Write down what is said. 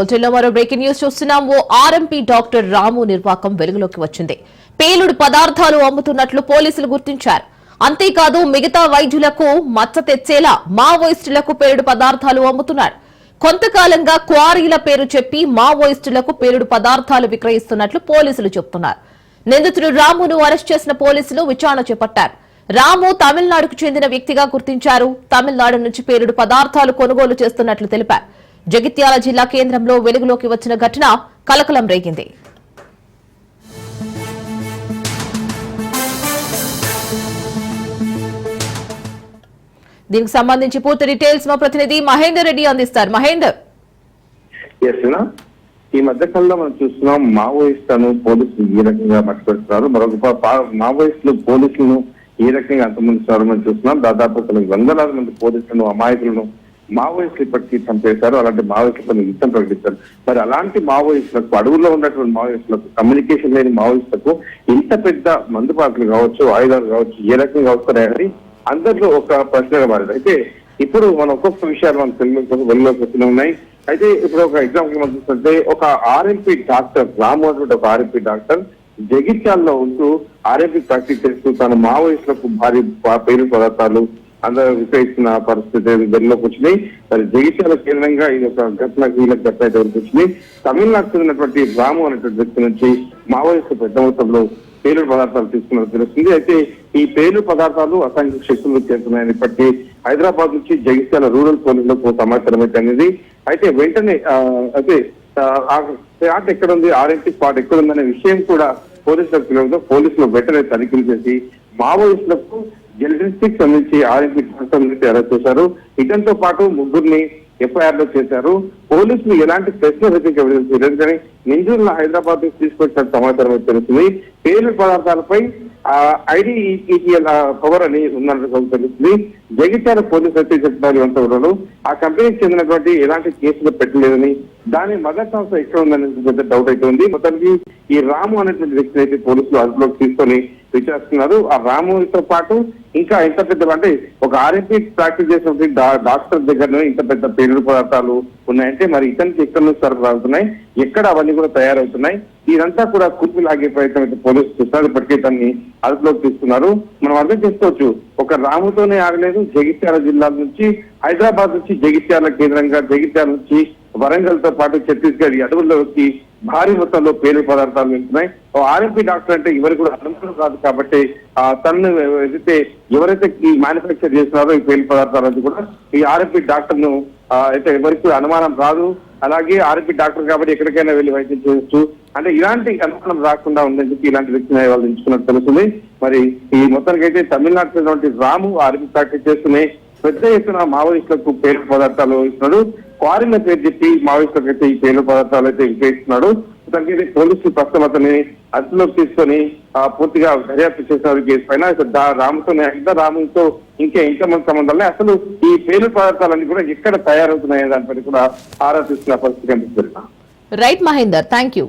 బులెటిన్లో మరో breaking news చూస్తున్నాం. ఓ ఆర్ఎంపీ డాక్టర్ రాము నిర్వాకం వెలుగులోకి వచ్చింది. పేలుడు పదార్థాలు అమ్ముతున్నట్లు పోలీసులు గుర్తించారు. అంతేకాదు మిగతా వైద్యులకు మచ్చ తెచ్చేలా మావోయిస్టులకు పేలుడు పదార్థాలు అమ్ముతున్నారు. కొంతకాలంగా క్వారీల పేరు చెప్పి మావోయిస్టులకు పేలుడు పదార్థాలు విక్రయిస్తున్నట్లు పోలీసులు చెబుతున్నారు. నిందితుడు రామును అరెస్ట్ చేసిన పోలీసులు విచారణ చేపట్టారు. రాము తమిళనాడుకు చెందిన వ్యక్తిగా గుర్తించారు. తమిళనాడు నుంచి పేలుడు పదార్థాలు కొనుగోలు చేస్తున్నట్లు తెలిపారు. జగిత్యాల జిల్లా కేంద్రంలో వెలుగులోకి వచ్చిన ఘటన కలకలం రేగింది. దీనికి సంబంధించి పూర్తి డీటెయిల్స్ మా ప్రతినిధి మహేందర్ రెడ్డి అందిస్తారు. మహేందర్, ఈ మధ్య కాలంలో మనం చూస్తున్నాం మావోయిస్టులను పోలీసులు ఈ రకంగా మట్టుపెడుతున్నారు. మరొక మావోయిస్టులు పోలీసులను ఈ రకంగా అంతమందిస్తున్నారు మనం చూస్తున్నాం. దాదాపు వందలాది మంది పోలీసులను అమాయకులను మావోయిస్టులు ఇప్పటికీ చంపేశారు. అలాంటి మావోయిస్టులను యుద్ధం ప్రకటించారు. మరి అలాంటి మావోయిస్టులకు, అడవుల్లో ఉన్నటువంటి మావోయిస్టులకు, కమ్యూనికేషన్ లేని మావోయిస్టులకు ఇంత పెద్ద మందుపాకులు కావచ్చు, ఆయుధాలు కావచ్చు ఏ రకంగా వస్తున్నాయని అందరిలో ఒక ప్రశ్నగా మారింది. అయితే ఇప్పుడు మనం ఒక్కొక్క విషయాలు మన వెలుగులోకి వస్తూనే ఉన్నాయి. అయితే ఇప్పుడు ఒక ఎగ్జాంపుల్ మనం చూస్తుంటే ఒక ఆర్ఎంపీ డాక్టర్ రాము అనేటువంటి ఒక ఆర్ఎంపీ డాక్టర్ జగిత్యాలలో ఉంటూ ఆర్ఎంపీ ప్రాక్టీస్ చేస్తూ తన మావోయిస్టులకు భారీ పేరు పదార్థాలు అందరూ విక్రయిస్తున్న పరిస్థితి వెలుగులోకి వచ్చినాయి. మరి జగిత్యాల కేంద్రంగా ఇది ఒక ఘటన కీలక ఘటన అయితే వచ్చింది. తమిళనాడు చెందినటువంటి రాము అనేటువంటి వ్యక్తి నుంచి మావోయిస్టు పెద్ద మొత్తంలో పేలుడు పదార్థాలు తీసుకున్నట్టు తెలుస్తుంది. అయితే ఈ పేలుడు పదార్థాలు అసాంఘిక శక్తులు చేస్తున్నాయని ఇప్పటికీ హైదరాబాద్ నుంచి జగిత్యాల రూరల్ పోలీసులకు సమాచారం అయితే అనేది. అయితే వెంటనే అయితే స్పాట్ ఎక్కడ ఉంది, ఆర్ఎంపీ స్పాట్ ఎక్కడ ఉందనే విషయం కూడా పోలీసులకు తెలియదు. పోలీసులు వెంటనే తనిఖీలు చేసి మావోయిస్టులకు జెలిస్టిక్ సంబంధించి ఆర్ఎంపీ అరెస్ట్ చేశారు. ఇదంతో పాటు ముగ్గురిని ఎఫ్ఐఆర్ లో చేశారు. పోలీసులు ఎలాంటి ప్రశ్న చేయలేదు కానీ నిందితులను హైదరాబాద్ నుంచి తీసుకొచ్చిన సమాచారం అయితే తెలుస్తుంది. పేలుడు పదార్థాలపై ఐడిఈటీఎల్ పవర్ అని ఉన్నట్టు తెలుస్తుంది. జగిత్యాల పోలీసులు అయితే చెప్తున్నారు అంతవరకు ఆ కంపెనీకి చెందినటువంటి ఎలాంటి కేసులు పెట్టలేదని, దాని మదర్ సంస్థ ఎక్కడ ఉందని పెద్ద డౌట్ అయితే ఉంది. మొత్తానికి ఈ రాము అనేటువంటి వ్యక్తిని అయితే పోలీసులు అదుపులోకి తీసుకొని విచారిస్తున్నారు. ఆ రాముతో పాటు ఇంకా ఇంత పెద్ద అంటే ఒక ఆర్ఎంపీ ప్రాక్టీస్ చేసినటువంటి డాక్టర్ దగ్గర ఇంత పెద్ద పేలుడు పదార్థాలు ఉన్నాయంటే మరి ఇతనికి ఎక్కడి నుంచి సరఫరా అవుతున్నాయి, ఎక్కడ అవన్నీ కూడా తయారవుతున్నాయి, ఇదంతా కూడా కుప్పి లాగే ప్రయత్నం అయితే పోలీసులు చూస్తున్నారు. ఇప్పటికే దాన్ని అదుపులోకి తీసుకున్నారు. మనం అర్థం చేసుకోవచ్చు, ఒక రాముతోనే ఆగలేదు. జగిత్యాల జిల్లా నుంచి హైదరాబాద్ నుంచి జగిత్యాల కేంద్రంగా, జగిత్యాల నుంచి వరంగల్ తో పాటు ఛత్తీస్గఢ్ అడవుల్లో వచ్చి భారీ మొత్తంలో పేలుడు పదార్థాలు వెళ్తున్నాయి. ఆర్ఎంపీ డాక్టర్ అంటే ఎవరు కూడా అనుమతులు కాదు కాబట్టి తనను ఎవరైతే ఈ మ్యానుఫ్యాక్చర్ చేస్తున్నారో ఈ పేలుడు పదార్థాలు కూడా ఈ ఆర్ఎంపీ డాక్టర్ ను అయితే ఎవరికి అనుమానం రాదు. అలాగే ఆర్ఎంపీ డాక్టర్ కాబట్టి ఎక్కడికైనా వెళ్ళి వైద్యం చేయొచ్చు అంటే ఇలాంటి అనుమానం రాకుండా ఉందని చెప్పి ఇలాంటి వ్యక్తిని వాళ్ళు ఎంచుకున్నట్టు తెలుస్తుంది. మరి ఈ మొత్తానికి అయితే తమిళనాడు చెందినటువంటి రాము ఆర్ఎంపీ ప్రాక్టీస్ చేస్తూనే పెద్ద ఎత్తున మావోయిస్టులకు పేలుడు పదార్థాలు ఇస్తున్నాడు. క్వారీల పేరు చెప్పి మావోయిస్టులకు అయితే ఈ పేలుడు పదార్థాలు అయితే విక్రయిస్తున్నాడు. దానికి పోలీసులు ప్రస్తుతం అతన్ని అదుపులోకి తీసుకొని పూర్తిగా దర్యాప్తు చేసిన కేసు పైన రాముతో ఇంతమంది సంబంధాలే అసలు ఈ పేలుడు పదార్థాలన్నీ కూడా ఎక్కడ తయారవుతున్నాయనే దానిపై కూడా ఆరా తీస్తున్న పరిస్థితి కనిపిస్తుంది. Right Mahender, thank you.